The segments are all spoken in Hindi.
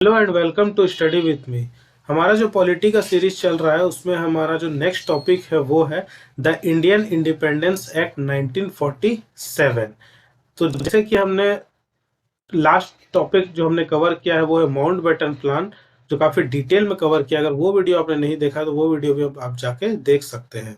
Hello and welcome to study with me. हमारा जो पॉलिटी का सीरीज चल रहा है उसमें हमारा जो नेक्स्ट टॉपिक है वो है द इंडियन इंडिपेंडेंस एक्ट 1947। तो जैसे कि हमने लास्ट टॉपिक जो हमने कवर किया है वो है माउंटबेटन प्लान, जो काफी डिटेल में कवर किया। अगर वो वीडियो आपने नहीं देखा तो वो वीडियो भी आप जाके देख सकते हैं।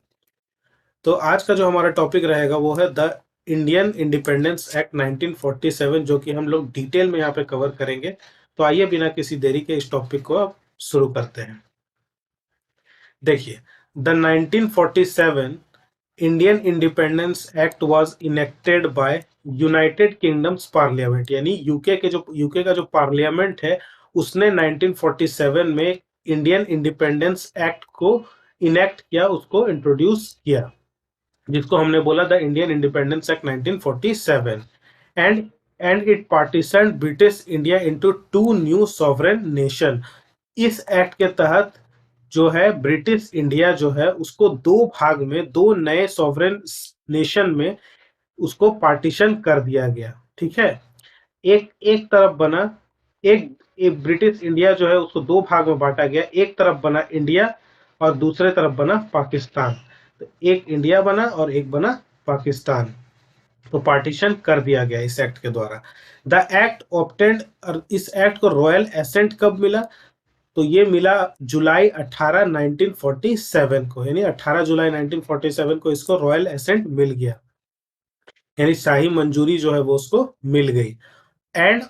तो आज का जो हमारा टॉपिक रहेगा वो है द इंडियन इंडिपेंडेंस एक्ट 1947, जो कि हम लोग डिटेल में यहाँ पे कवर करेंगे। तो आइए बिना किसी देरी के इस टॉपिक को अब शुरू करते हैं। देखिए, the 1947 Indian independence act was enacted bye United kingdoms parliament, यानी यूके का जो पार्लियामेंट है उसने 1947 में इंडियन इंडिपेंडेंस एक्ट को इनेक्ट किया, उसको इंट्रोड्यूस किया, जिसको हमने बोला the Indian independence act 1947। And and it partition British India into two new sovereign nation. इस एक्ट के तहत जो है ब्रिटिश इंडिया जो है उसको दो भाग में, दो नए सॉवरेन नेशन में उसको पार्टीशन कर दिया गया। ठीक है, एक एक तरफ बना, एक एक ब्रिटिश इंडिया जो है उसको दो भाग में बांटा गया। एक तरफ बना इंडिया और दूसरे तरफ बना पाकिस्तान। तो एक इंडिया बना और एक बना पाकिस्तान। तो पार्टीशन कर दिया गया इस एक्ट के द्वारा। द एक्ट ऑब्टेंड, और इस एक्ट को रॉयल एसेंट कब मिला? तो ये मिला जुलाई 18 1947 को, यानी 18 जुलाई 1947 को इसको रॉयल एसेंट मिल गया, यानी शाही मंजूरी जो है वो उसको मिल गई। एंड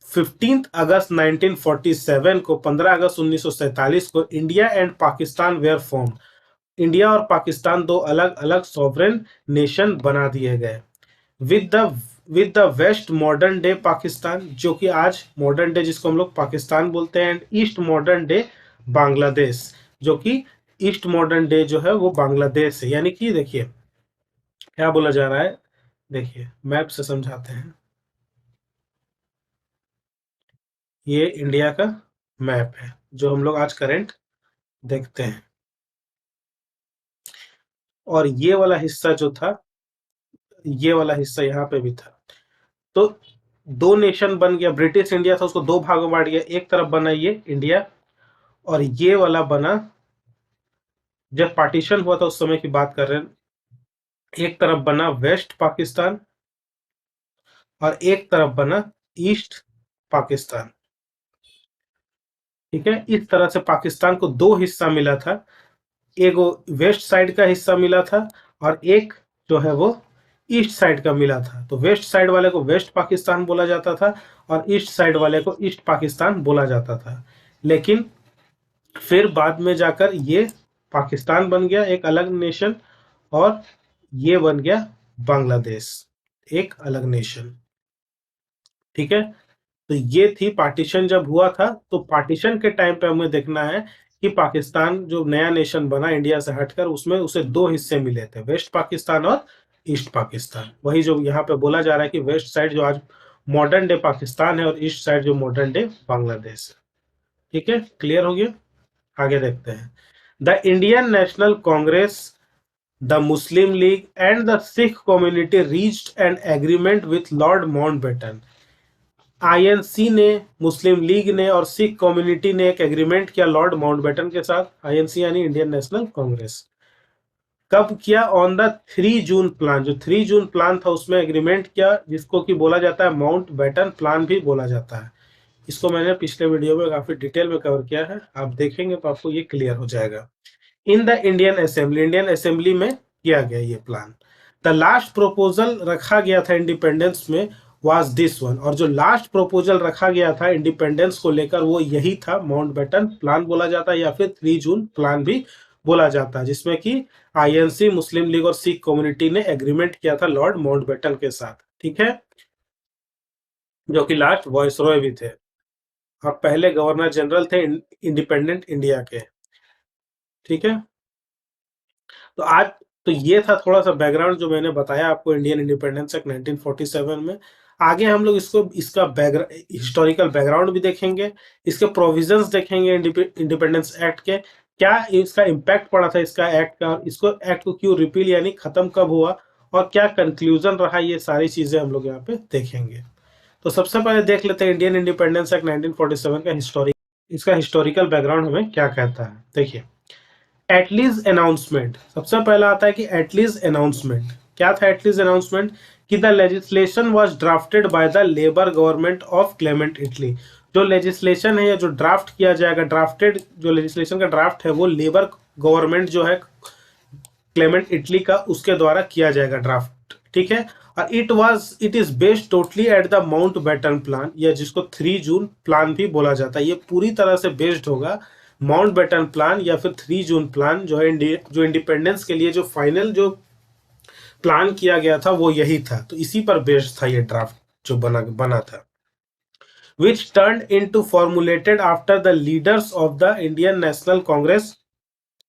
15 अगस्त 1947 को, 15 अगस्त 1947 को India and Pakistan were formed. India और पाकिस्तान दो अलग अलग सॉवरेन नेशन बना दिए गए। With the with the west modern day Pakistan, जो कि आज मॉडर्न डे जिसको हम लोग पाकिस्तान बोलते हैं, and east modern day Bangladesh, जो कि ईस्ट मॉडर्न डे जो है वो बांग्लादेश है। यानी कि देखिए क्या बोला जा रहा है, देखिए मैप से समझाते हैं। ये इंडिया का मैप है जो हम लोग आज करंट देखते हैं, और ये वाला हिस्सा जो था, ये वाला हिस्सा यहाँ पे भी था। तो दो नेशन बन गया, ब्रिटिश इंडिया था उसको दो भागों में बांट गया। एक तरफ बना ये इंडिया, और ये वाला बना, जब पार्टीशन हुआ था उस समय की बात कर रहे हैं, एक तरफ बना वेस्ट पाकिस्तान और एक तरफ बना ईस्ट पाकिस्तान। ठीक है, इस तरह से पाकिस्तान को दो हिस्सा मिला था। एक वो वेस्ट साइड का हिस्सा मिला था और एक जो है वो ईस्ट साइड का मिला था। तो वेस्ट साइड वाले को वेस्ट पाकिस्तान बोला जाता था और ईस्ट साइड वाले को ईस्ट पाकिस्तान बोला जाता था। लेकिन फिर बाद में जाकर ये पाकिस्तान बन गया एक अलग नेशन, और ये बन गया बांग्लादेश एक अलग नेशन। ठीक है, तो ये थी पार्टीशन जब हुआ था। तो पार्टीशन के टाइम पे हमें देखना है कि पाकिस्तान जो नया नेशन बना इंडिया से हटकर, उसमें उसे दो हिस्से मिले थे, वेस्ट पाकिस्तान और ईस्ट पाकिस्तान। वही जो यहाँ पे बोला जा रहा है कि वेस्ट साइड जो आज मॉडर्न डे पाकिस्तान है और ईस्ट साइड जो मॉडर्न डे बांग्लादेश है। ठीक है, क्लियर हो गया? आगे देखते हैं। The Indian national Congress, the Muslim league and the Sikh community reached an agreement with Lord Mountbatten. INC ने, मुस्लिम लीग ने और सिख कम्युनिटी ने एक एग्रीमेंट किया लॉर्ड माउंटबेटन के साथ। आईएनसी यानी इंडियन नेशनल कांग्रेस। कब किया? ऑन द 3 जून प्लान। जो 3 जून प्लान था उसमें एग्रीमेंट किया, जिसको कि बोला जाता है माउंटबेटन प्लान भी बोला जाता है। इसको मैंने पिछले वीडियो में काफी डिटेल में कवर किया है, आप देखेंगे तो आपको ये क्लियर हो जाएगा। In the Indian assembly, Indian assembly में किया गया ये प्लान। द लास्ट प्रपोजल रखा गया था इंडिपेंडेंस में वाज दिस वन, और जो लास्ट प्रपोजल रखा गया था इंडिपेंडेंस को लेकर वो यही था, माउंटबेटन प्लान बोला जाता है या फिर 3 जून प्लान भी बोला जाता है, जिसमें कि आईएनसी, मुस्लिम लीग और सिख कम्युनिटी ने एग्रीमेंट किया था लॉर्ड माउंटबेटन के साथ। ठीक है, जो कि लास्ट वॉइसरॉय भी थे और पहले गवर्नर जनरल थे इंडिपेंडेंट इंडिया के। ठीक है, तो आज, तो ये था थोड़ा सा बैकग्राउंड जो मैंने बताया आपको इंडियन इंडिपेंडेंस एक्ट 1947 में। आगे हम लोग इसका हिस्टोरिकल बैकग्राउंड भी देखेंगे, इसके प्रोविजंस देखेंगे इंडिपेंडेंस एक्ट के, क्या इसका इम्पैक्ट पड़ा था इसका एक्ट का, और इसको एक्ट को क्यों रिपील यानी खत्म कब हुआ, और क्या कंक्लूजन रहा, ये सारी चीजें हम लोग यहाँ पे देखेंगे। तो सबसे पहले देख लेते हैं इंडियन इंडिपेंडेंस एक्ट 1947 का इसका हिस्टोरिकल बैकग्राउंड हमें क्या कहता है। देखिए, एटलीज अनाउंसमेंट, सबसे पहला आता है कि एटलीज अनाउंसमेंट। क्या था एटलीज अनाउंसमेंट? कि the legislation was drafted by the labour government of Clement Italy. जो लेजिस्लेशन है या जो ड्राफ्ट किया जाएगा, ड्राफ्टेड जो लेजिस्लेशन का ड्राफ्ट है वो लेबर गवर्नमेंट जो है क्लेमेंट इटली का, उसके द्वारा किया जाएगा ड्राफ्ट, ठीक है। और it is based totally at the Mountbatten plan, या जिसको 3 जून प्लान भी बोला जाता है। ये पूरी तरह से बेस्ड होगा माउंट बैटन प्लान या फिर 3 जून प्लान, जो है जो इंडिपेंडेंस के लिए जो फाइनल जो प्लान किया गया था वो यही था। तो इसी पर बेस्ड था ये ड्राफ्ट जो बना था, which turned into formulated after the leaders of the Indian National Congress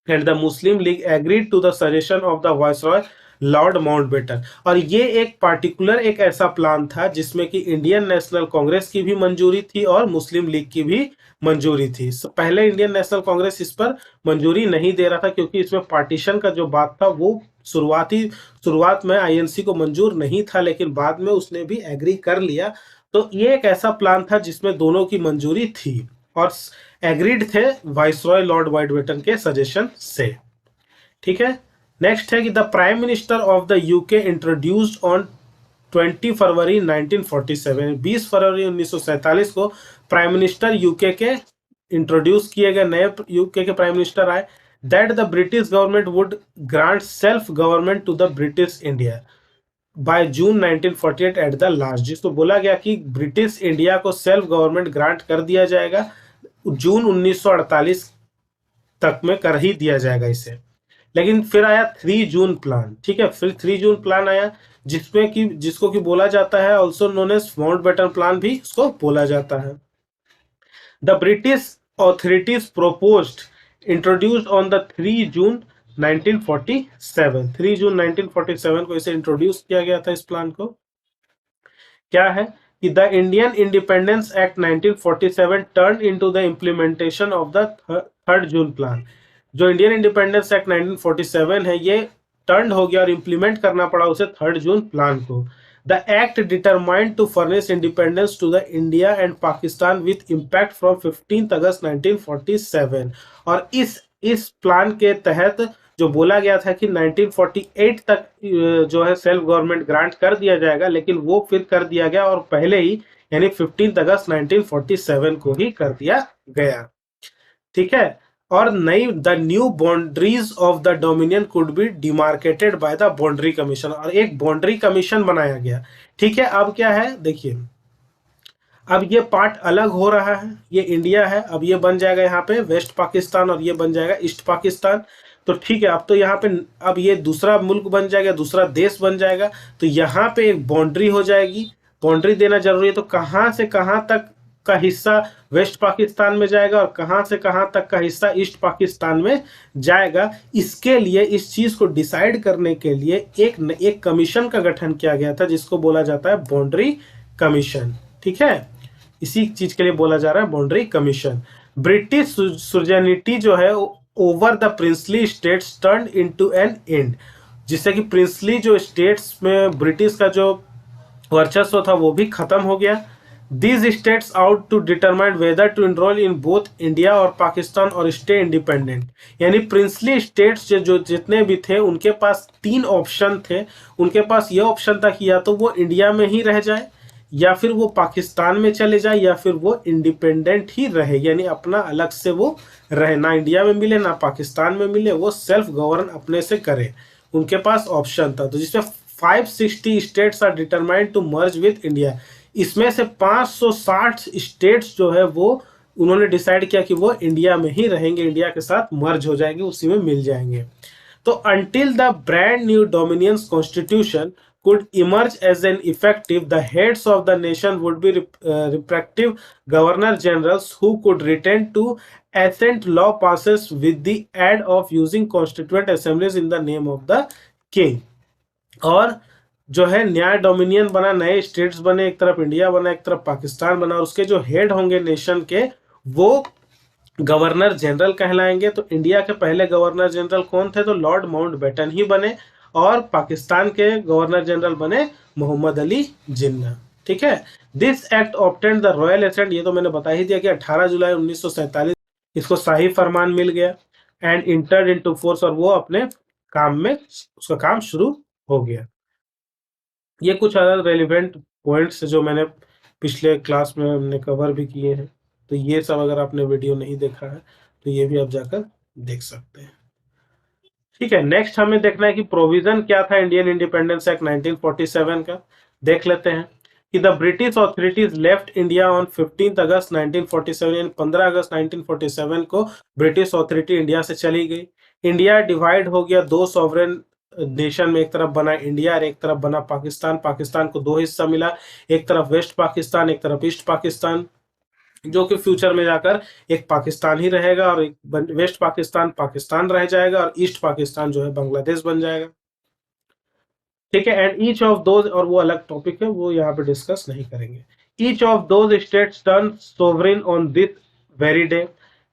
and the Muslim League agreed to the suggestion of the Viceroy Lord Mountbatten. और ये एक पार्टिकुलर एक ऐसा प्लान था जिसमें कि इंडियन नेशनल कांग्रेस की भी मंजूरी थी और मुस्लिम लीग की भी मंजूरी थी। पहले इंडियन नेशनल कांग्रेस इस पर मंजूरी नहीं दे रहा था क्योंकि इसमें पार्टीशन का जो बात था वो शुरुआत में आईएनसी को मंजूर नहीं था, लेकिन बाद में उसने भी एग्री कर लिया। तो ये एक ऐसा प्लान था जिसमें दोनों की मंजूरी थी और एग्रीड थे वाइसरॉय लॉर्ड माउंटबेटन के सजेशन से, ठीक है। नेक्स्ट है कि the prime minister of the UK introduced on 20 फरवरी 1947, 20 फरवरी 1947 को प्राइम मिनिस्टर यूके के इंट्रोड्यूस किए गए, नए यूके के प्राइम मिनिस्टर आए, that the British government would grant self government to the British India by June 1948 at the last. जिसको बोला गया कि ब्रिटिश इंडिया को सेल्फ गवर्नमेंट ग्रांट कर दिया जाएगा, जून 1948 तक में कर ही दिया जाएगा इसे। लेकिन फिर आया 3 जून प्लान, ठीक है। फिर 3 जून प्लान आया जिसमें कि जिसको कि बोला जाता है also known as Mountbatten plan भी उसको बोला जाता है। The British authorities proposed introduced on the 3 जून 1947, 3 जून 1947 को इसे इंट्रोड्यूस किया गया था। इस प्लान को क्या है कि the Indian independence act 1947 turn into the implementation of the 3 जून प्लान। जो इंडियन इंडिपेंडेंस एक्ट 1947 है ये टर्न हो गया और इंप्लीमेंट करना पड़ा उसे 3 जून प्लान को। The act determined to furnish independence to the India and Pakistan with impact from 15 अगस्त 1947। और इस प्लान के तहत जो बोला गया था कि 1948 तक जो है सेल्फ गवर्नमेंट ग्रांट कर दिया जाएगा, लेकिन वो फिर कर दिया गया और पहले ही यानी 15 अगस्त 1947 को ही कर दिया गया, ठीक है। और the new boundaries of the dominion could be demarcated by the boundary commission, और एक बाउंड्री कमीशन बनाया गया, ठीक है। अब क्या है देखिए, अब ये पार्ट अलग हो रहा है, ये इंडिया है, अब ये बन जाएगा यहाँ पे वेस्ट पाकिस्तान और ये बन जाएगा ईस्ट पाकिस्तान। तो ठीक है, अब तो यहाँ पे अब ये दूसरा मुल्क बन जाएगा, दूसरा देश बन जाएगा। तो यहाँ पे एक बाउंड्री हो जाएगी, बाउंड्री देना जरूरी है। तो कहाँ से कहाँ तक का हिस्सा वेस्ट पाकिस्तान में जाएगा और कहाँ से कहाँ तक का हिस्सा ईस्ट पाकिस्तान में जाएगा, इसके लिए इस चीज को डिसाइड करने के लिए एक कमीशन का गठन किया गया था जिसको बोला जाता है बाउंड्री कमीशन, ठीक है। इसी चीज के लिए बोला जा रहा है बाउंड्री कमीशन। ब्रिटिश सुजनिटी जो है over the princely states turn into an end, जिससे कि प्रिंसली जो स्टेट्स में ब्रिटिश का जो वर्चस्व था वो भी खत्म हो गया। These states out to determine whether to enroll in both India और पाकिस्तान और स्टे इंडिपेंडेंट। यानी प्रिंसली स्टेट्स जो जितने भी थे उनके पास 3 ऑप्शन थे। उनके पास ये ऑप्शन था कि या तो वो इंडिया में ही रह जाए, या फिर वो पाकिस्तान में चले जाए, या फिर वो इंडिपेंडेंट ही रहे, यानी अपना अलग से वो रहे, ना इंडिया में मिले ना पाकिस्तान में मिले, वो सेल्फ गवर्न अपने से करे। उनके पास ऑप्शन था। तो जिसमें 560 states are determined to merge with India. इसमें से 560 स्टेट्स जो है वो उन्होंने डिसाइड किया कि वो इंडिया में ही रहेंगे, इंडिया के साथ मर्ज हो जाएंगे, उसी में मिल जाएंगे। तो until the brand new Dominions constitution could emerge as an effective, the heads of the nation would be respective governor generals who could return to assent law passes with the aid of using constituent assemblies in the name of the king। और जो है नया डोमिनियन बना, नए स्टेट्स बने, एक तरफ इंडिया बना एक तरफ पाकिस्तान बना, और उसके जो हेड होंगे नेशन के वो गवर्नर जनरल कहलाएंगे। तो इंडिया के पहले गवर्नर जनरल कौन थे? तो लॉर्ड माउंटबेटन ही बने, और पाकिस्तान के गवर्नर जनरल बने मोहम्मद अली जिन्ना, ठीक है। This act obtained the royal assent, ये तो मैंने बता ही दिया कि 18 जुलाई 1947 इसको शाही फरमान मिल गया, एंड इंटर्ड इनटू फोर्स, और वो अपने काम में उसका काम शुरू हो गया। ये कुछ अदर रेलिवेंट पॉइंट्स जो मैंने पिछले क्लास में हमने कवर भी किए हैं, तो ये सब अगर आपने वीडियो नहीं देखा है तो ये भी आप जाकर देख सकते हैं। ठीक है, नेक्स्ट हमें देखना है कि प्रोविजन क्या था इंडियन इंडिपेंडेंस एक्ट 1947 का। देख लेते हैं कि the British authorities left India on 15 अगस्त 1947, यानी 15 अगस्त 1947 को ब्रिटिश ऑथोरिटी इंडिया से चली गई। इंडिया डिवाइड हो गया दो सॉवरेन नेशन में, एक तरफ बना इंडिया और एक तरफ बना पाकिस्तान। पाकिस्तान को दो हिस्सा मिला, एक तरफ वेस्ट पाकिस्तान, एक तरफ ईस्ट पाकिस्तान, जो कि फ्यूचर में जाकर एक पाकिस्तान ही रहेगा, और एक वेस्ट पाकिस्तान पाकिस्तान रह जाएगा और ईस्ट पाकिस्तान जो है बांग्लादेश बन जाएगा। ठीक है, एंड ईच ऑफ दोज, और वो अलग टॉपिक है, वो यहाँ पे डिस्कस नहीं करेंगे। Each of those states turn sovereign on this very day.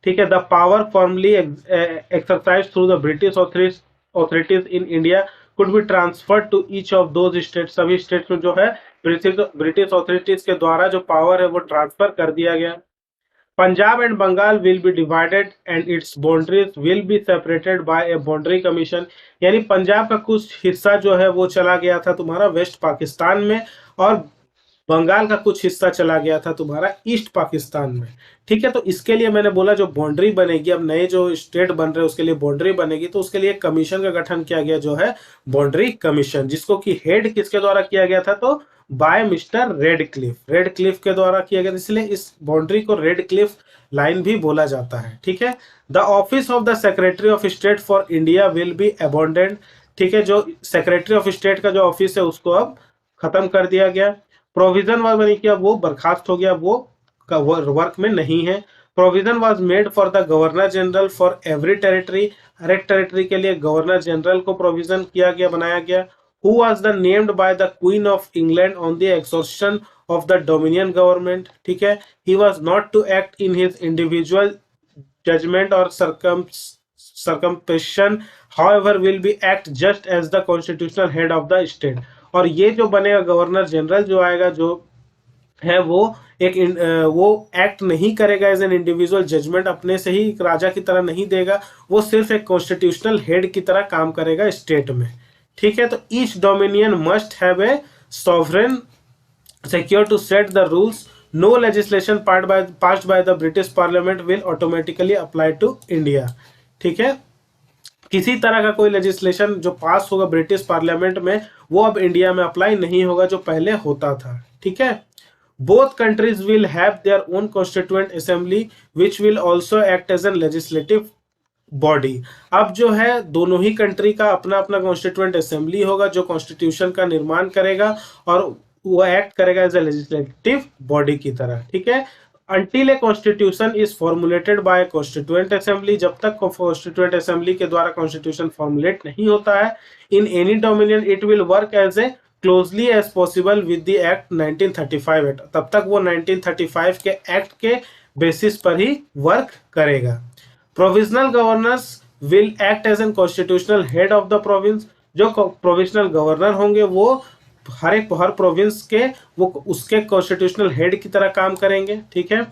ठीक है, the power formally exercise through the British authorities in India could be transferred to each of those state. सभी स्टेट्स में जो है ब्रिटिश ऑथोरिटीज के द्वारा जो पावर है वो ट्रांसफर कर दिया गया। Punjab and Bengal will be divided and its boundaries will be separated by a boundary commission। यानी पंजाब का कुछ हिस्सा जो है वो चला गया था तुम्हारा वेस्ट पाकिस्तान में, और बंगाल का कुछ हिस्सा चला गया था तुम्हारा ईस्ट पाकिस्तान में। ठीक है, तो इसके लिए मैंने बोला जो बाउंड्री बनेगी, अब नए जो स्टेट बन रहे हैं उसके लिए बाउंड्री बनेगी, तो उसके लिए कमीशन का गठन किया गया जो है बाउंड्री कमीशन, जिसको कि हेड किसके द्वारा किया गया था, तो बाय मिस्टर रेड क्लिफ के द्वारा किया गया, इसलिए इस बाउंड्री को रेड क्लिफ लाइन भी बोला जाता है। ठीक है, the office of the secretary of state for India will be abandoned. ठीक है, जो सेक्रेटरी ऑफ स्टेट का जो ऑफिस है उसको अब खत्म कर दिया गया। प्रोविजन वाज बनी कि अब वो बर्खास्त हो गया, वो वर्क में नहीं है। Provision was made for the governor general for every territory, हर एक टेरिटरी के लिए गवर्नर जनरल को प्रोविजन किया गया, बनाया गया। Who was the named by the Queen of England on the exhaustion of the Dominion government। ठीक है, he was not to act in his individual judgment or circumspection, however will be act just as the constitutional head of the state। और ये जो बनेगा गवर्नर जनरल जो आएगा, जो है वो एक वो एक्ट नहीं करेगा एज एन इंडिविजुअल जजमेंट, अपने से ही एक राजा की तरह नहीं देगा, वो सिर्फ एक कॉन्स्टिट्यूशनल हेड की तरह काम करेगा स्टेट में। ठीक है, तो each dominion must have a sovereign secure to set the rules। No legislation passed by the British Parliament will automatically apply to India। ठीक है, किसी तरह का कोई लेजिस्लेशन जो पास होगा ब्रिटिश पार्लियामेंट में वो अब इंडिया में अप्लाई नहीं होगा, जो पहले होता था। ठीक है, both countries will have their own constituent assembly which will also act as an legislative body. अब जो है दोनों ही कंट्री का अपना अपना कॉन्स्टिट्यूएंट असेंबली होगा जो कॉन्स्टिट्यूशन का निर्माण करेगा और वो एक्ट करेगा एज ए लेजिस्लेटिव बॉडी की तरह। ठीक है, until a constitution is formulated by a constituent assembly, जब तक constituent assembly के द्वारा constitution formulate नहीं होता है, in any dominion it will work as a closely as possible with the act 1935 act। तब तक वो 1935 के एक्ट के बेसिस पर ही वर्क करेगा। Provisional governors will act as an constitutional head of the province. जो प्रोविजनल गवर्नर होंगे वो हर प्रोविंस के वो उसके कॉन्स्टिट्यूशनल हेड की तरह काम करेंगे। ठीक है,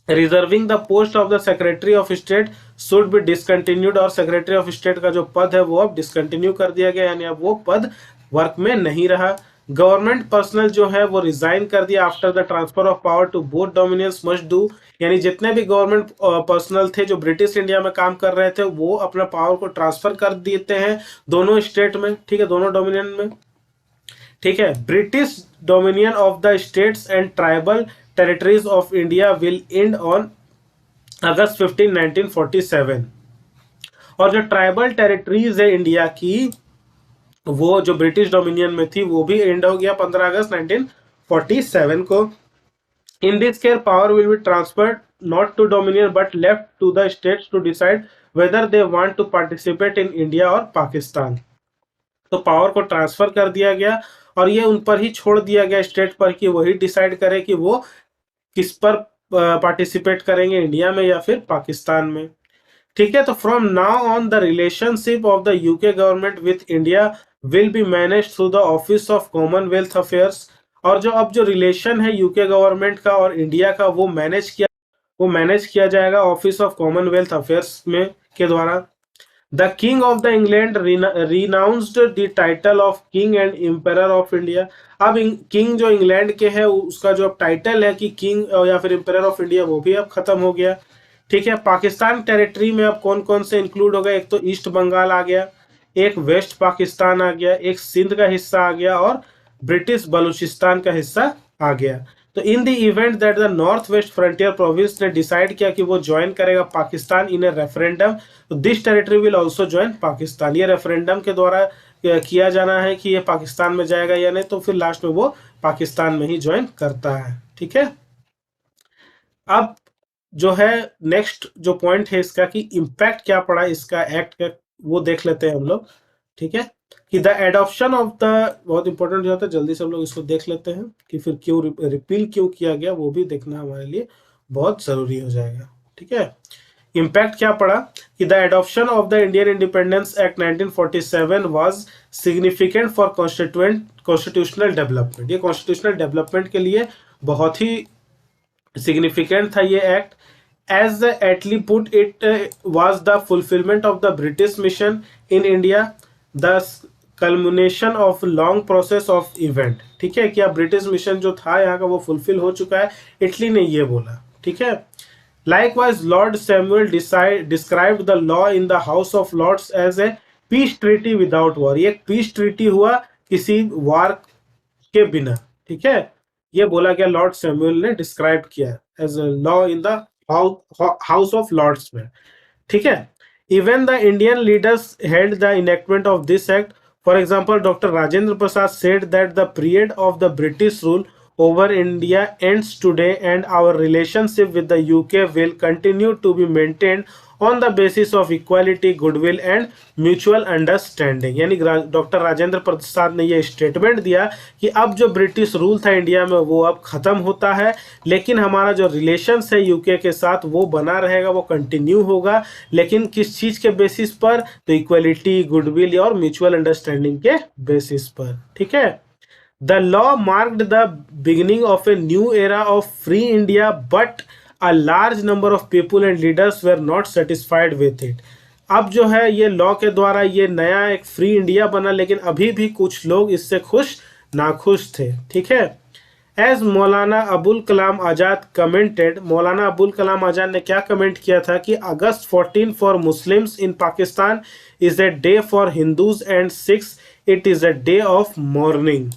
reserving the post of the secretary of state should be discontinued. और सेक्रेटरी ऑफ स्टेट का जो पद है वो अब डिसकंटिन्यू कर दिया गया, यानी अब वो पद वर्क में नहीं रहा। गवर्नमेंट पर्सनल जो है वो रिजाइन कर दिया after the transfer of power to both dominions must do. यानी जितने भी गवर्नमेंट पर्सनल थे जो ब्रिटिश इंडिया में काम कर रहे थे वो अपना पावर को ट्रांसफर कर देते हैं दोनों स्टेट में। ठीक है, दोनों डोमिनियन में। ठीक है, British dominion of the states and tribal territories of India will and on August 15 1947। और जो ट्राइबल टेरिटरीज है इंडिया की वो जो ब्रिटिश डोमिनियन में थी वो भी एंड हो गया 15 अगस्त 1947 को। In this case, power will be transferred not to Dominion but left to the states to decide whether they want to participate in India or Pakistan। तो पावर को ट्रांसफर कर दिया गया और ये उन पर ही छोड़ दिया गया स्टेट पर कि वही डिसाइड करे कि वो किस पर पार्टिसिपेट करेंगे, इंडिया में या फिर पाकिस्तान में। ठीक है, तो from now on the relationship of the UK government with India will be manage through the office of Commonwealth affairs. और जो अब जो रिलेशन है यूके गवर्नमेंट का और इंडिया का, वो मैनेज किया जाएगा ऑफिस ऑफ कॉमनवेल्थ अफेयर्स में के द्वारा। The king of the England renounced the title of king and emperor of India. अब किंग जो इंग्लैंड के है उसका जो अब टाइटल है कि किंग या फिर एम्परर ऑफ इंडिया, वो भी अब खत्म हो गया। ठीक है, पाकिस्तान टेरिटरी में अब कौन कौन से इंक्लूड हो गए? एक तो ईस्ट बंगाल आ गया, एक वेस्ट पाकिस्तान आ गया, एक सिंध का हिस्सा आ गया और ब्रिटिश बलूचिस्तान का हिस्सा आ गया। तो in the event that the north west frontier province ने डिसाइड किया कि वो ज्वाइन करेगा पाकिस्तान इन ए रेफरेंडम, तो this territory will also join Pakistan. ये रेफरेंडम के द्वारा किया जाना है कि ये पाकिस्तान में जाएगा या नहीं, तो फिर लास्ट में वो पाकिस्तान में ही ज्वाइन करता है। ठीक है, अब जो है नेक्स्ट जो पॉइंट है इसका कि इम्पैक्ट क्या पड़ा इसका एक्ट का, वो देख लेते हैं हम लोग। ठीक है, कि द एडॉप्शन ऑफ द, बहुत इंपॉर्टेंट जो होता है, जल्दी से हम लोग इसको देख लेते हैं कि फिर क्यों रिपील क्यों किया गया, वो भी देखना हमारे लिए बहुत जरूरी हो जाएगा। ठीक है, इम्पैक्ट क्या पड़ा कि the adoption of the Indian independence act 1947 was significant for constitutional development. ये कॉन्स्टिट्यूशनल डेवलपमेंट के लिए बहुत ही सिग्निफिकेंट था ये act. As Attlee put it was the fulfilment of the British mission in India, the culmination of long process of event. ठीक है, क्या ब्रिटिश मिशन जो था यहाँ का वो फुलफिल हो चुका है, इटली ने ये बोला। ठीक है, likewise Lord Samuel described the law in the House of Lords as a peace treaty without war। ये पीस ट्रीटी हुआ किसी वार के बिना। ठीक है, ये बोला गया, लॉर्ड सैमुअल ने डिस्क्राइब किया as a law in the House of Lords में। ठीक है, even the Indian leaders held the enactment of this act. For example doctor Rajendra Prasad said that the period of the British rule over India ends today and our relationship with the UK will continue to be maintained on the basis of equality, goodwill and mutual understanding। यानी डॉक्टर राजेंद्र प्रसाद ने ये स्टेटमेंट दिया कि अब जो ब्रिटिश रूल था इंडिया में वो अब खत्म होता है, लेकिन हमारा जो रिलेशंस है यूके के साथ वो बना रहेगा, वो कंटिन्यू होगा। लेकिन किस चीज़ के बेसिस पर? तो इक्वलिटी, गुडविल और म्यूचुअल अंडरस्टैंडिंग के बेसिस पर। ठीक है, The law marked the beginning of a new era of free India, but a large number of people and leaders were not satisfied with it। अब जो है ये लॉ के द्वारा ये नया एक फ्री इंडिया बना, लेकिन अभी भी कुछ लोग इससे खुश नाखुश थे। ठीक है, एज मौलाना अबुल कलाम आज़ाद कमेंटेड, मौलाना अबुल कलाम आज़ाद ने क्या कमेंट किया था कि अगस्त 14 for Muslims in Pakistan is a day for Hindus and Sikhs, it is a day of morning.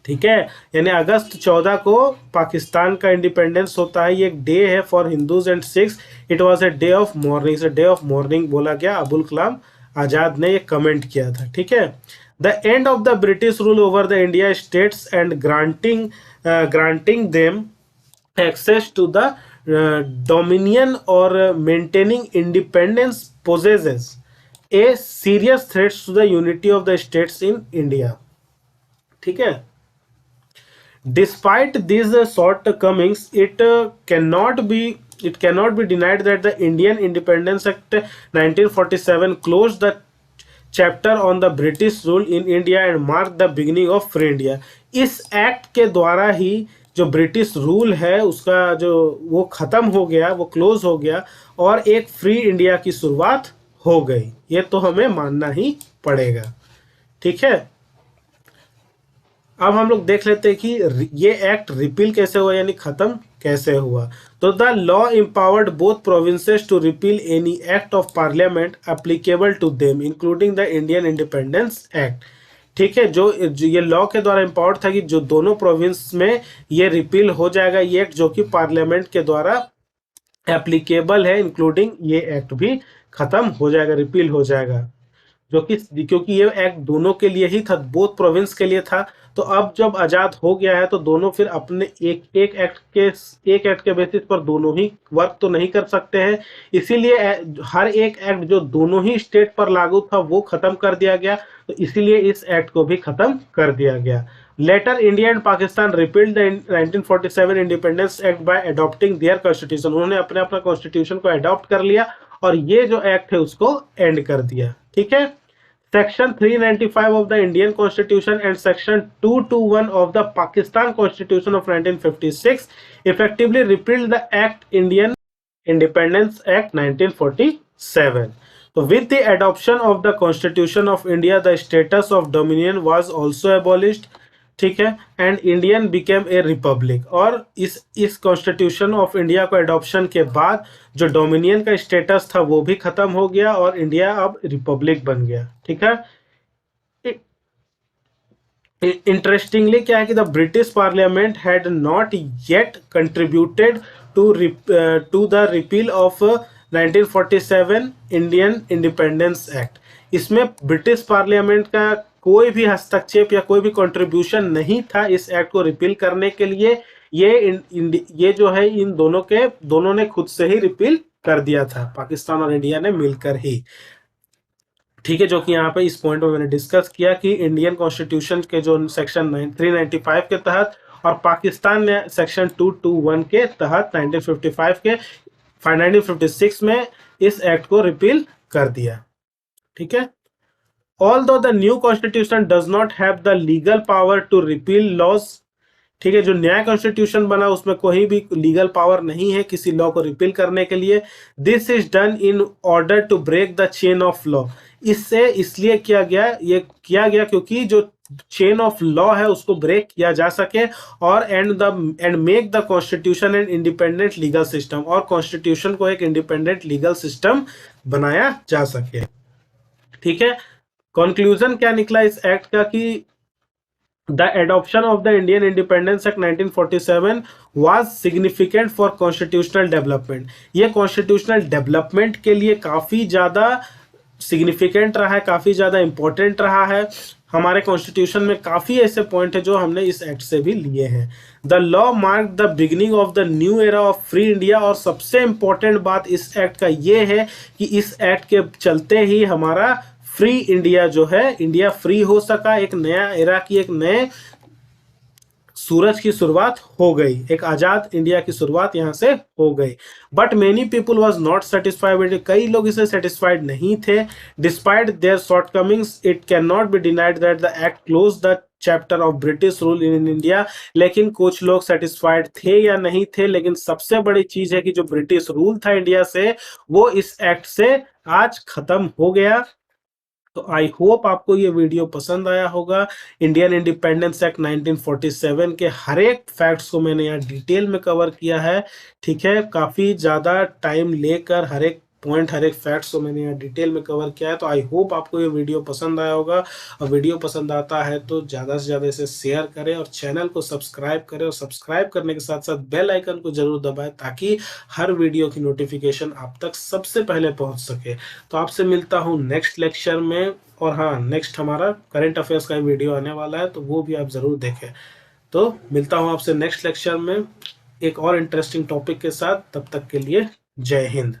ठीक है, यानी अगस्त 14 को पाकिस्तान का इंडिपेंडेंस होता है, ये एक डे है for Hindus and Sikhs, it was a day of morning, से डे ऑफ मॉर्निंग बोला गया। अबुल कलाम आज़ाद ने ये कमेंट किया था। ठीक है, the end of the British rule over the India states and granting them access to the dominion और maintaining independence possesses a serious threats to the unity of the states in India. ठीक है, despite these shortcomings, it cannot be denied that the Indian Independence Act 1947 closed the chapter on the British rule in India and marked the beginning of free India। इस एक्ट के द्वारा ही जो ब्रिटिश रूल है उसका जो वो खत्म हो गया, वो क्लोज हो गया और एक फ्री इंडिया की शुरुआत हो गई। ये तो हमें मानना ही पड़ेगा। ठीक है, अब हम लोग देख लेते हैं कि ये एक्ट रिपील कैसे हुआ, यानी खत्म कैसे हुआ। तो the law empowered both provinces to repeal any act of parliament applicable to them including the Indian independence Act. ठीक है, जो ये लॉ के द्वारा एम्पावर्ड था कि जो दोनों प्रोविंस में ये रिपील हो जाएगा ये एक्ट, जो कि पार्लियामेंट के द्वारा एप्लीकेबल है, इंक्लूडिंग ये एक्ट भी खत्म हो जाएगा, रिपील हो जाएगा। जो कि क्योंकि ये एक्ट दोनों के लिए ही था, बोथ प्रोविंस के लिए था। तो अब जब आज़ाद हो गया है तो दोनों फिर अपने एक एक्ट के बेसिस पर दोनों ही वर्क तो नहीं कर सकते हैं, इसीलिए हर एक एक्ट जो दोनों ही स्टेट पर लागू था वो खत्म कर दिया गया। तो इसीलिए इस एक्ट को भी खत्म कर दिया गया। Later India and Pakistan repealed the 1947 independence act by adopting their constitution. उन्होंने अपना कॉन्स्टिट्यूशन को अडॉप्ट कर लिया और ये जो एक्ट है उसको एंड कर दिया। ठीक है, Section 395 of the Indian Constitution and Section 221 of the Pakistan Constitution of 1956 effectively repealed the Act Indian Independence Act 1947. So with the adoption of the Constitution of India, the status of dominion was also abolished. ठीक है, and Indian became a Republic. और इस कॉन्स्टिट्यूशन ऑफ इंडिया को एडॉप्शन के बाद जो डोमिनियन का स्टेटस था वो भी खत्म हो गया और इंडिया अब रिपब्लिक बन गया। ठीक है, इंटरेस्टिंगली क्या है कि the British parliament had not yet contributed to the repeal of 1947 Indian independence act. इसमें ब्रिटिश पार्लियामेंट का कोई भी हस्तक्षेप या कोई भी कंट्रीब्यूशन नहीं था इस एक्ट को रिपील करने के लिए। ये जो है इन दोनों ने खुद से ही रिपील कर दिया था, पाकिस्तान और इंडिया ने मिलकर ही। ठीक है, जो कि यहाँ पे इस पॉइंट में मैंने डिस्कस किया कि इंडियन कॉन्स्टिट्यूशन के जो सेक्शन 395 के तहत और पाकिस्तान ने सेक्शन 221 के तहत 1956 में इस एक्ट को रिपील कर दिया। ठीक है, although the new constitution does not have the legal power to repeal laws। ठीक है, जो नया कॉन्स्टिट्यूशन बना उसमें कोई भी लीगल पावर नहीं है किसी लॉ को रिपील करने के लिए। This is done in order to break the chain of law. इससे इसलिए किया गया क्योंकि जो चेन ऑफ लॉ है उसको ब्रेक किया जा सके और and make the constitution and independent legal system, और कॉन्स्टिट्यूशन को एक इंडिपेंडेंट लीगल सिस्टम बनाया जा सके। ठीक है, कंक्लूजन क्या निकला इस एक्ट का कि the adoption of the Indian independence act 1947 was significant for constitutional development. ये कॉन्स्टिट्यूशनल डेवलपमेंट के लिए काफी ज्यादा सिग्निफिकेंट रहा है, काफी ज्यादा इंपॉर्टेंट रहा है। हमारे कॉन्स्टिट्यूशन में काफी ऐसे पॉइंट है जो हमने इस एक्ट से भी लिए हैं। The law mark the beginning of the new era of free India. और सबसे इंपॉर्टेंट बात इस एक्ट का ये है कि इस एक्ट के चलते ही हमारा फ्री इंडिया जो है, इंडिया फ्री हो सका, एक नया एरा की, एक नए सूरज की शुरुआत हो गई, एक आजाद इंडिया की शुरुआत यहां से हो गई। But many people was not satisfied with it. कई लोग इसे सेटिस्फाइड नहीं थे। Despite there shortcomings it can not be denied that the act close the chapter of British rule in India. लेकिन कुछ लोग सेटिस्फाइड थे या नहीं थे, लेकिन सबसे बड़ी चीज है कि जो ब्रिटिश रूल था इंडिया से वो इस एक्ट से आज खत्म हो गया। तो आई होप आपको ये वीडियो पसंद आया होगा। इंडियन इंडिपेंडेंस एक्ट 1947 के हर एक फैक्ट्स को मैंने यहाँ डिटेल में कवर किया है। ठीक है, काफ़ी ज़्यादा टाइम लेकर हर एक पॉइंट, हर एक फैक्ट्स को मैंने यहाँ डिटेल में कवर किया है। तो आई होप आपको ये वीडियो पसंद आया होगा, और वीडियो पसंद आता है तो ज़्यादा से ज़्यादा इसे शेयर करें और चैनल को सब्सक्राइब करें, और सब्सक्राइब करने के साथ साथ बेल आइकन को जरूर दबाएं ताकि हर वीडियो की नोटिफिकेशन आप तक सबसे पहले पहुँच सके। तो आपसे मिलता हूँ नेक्स्ट लेक्चर में। और हाँ, नेक्स्ट हमारा करंट अफेयर्स का वीडियो आने वाला है, तो वो भी आप ज़रूर देखें। तो मिलता हूँ आपसे नेक्स्ट लेक्चर में एक और इंटरेस्टिंग टॉपिक के साथ। तब तक के लिए जय हिंद।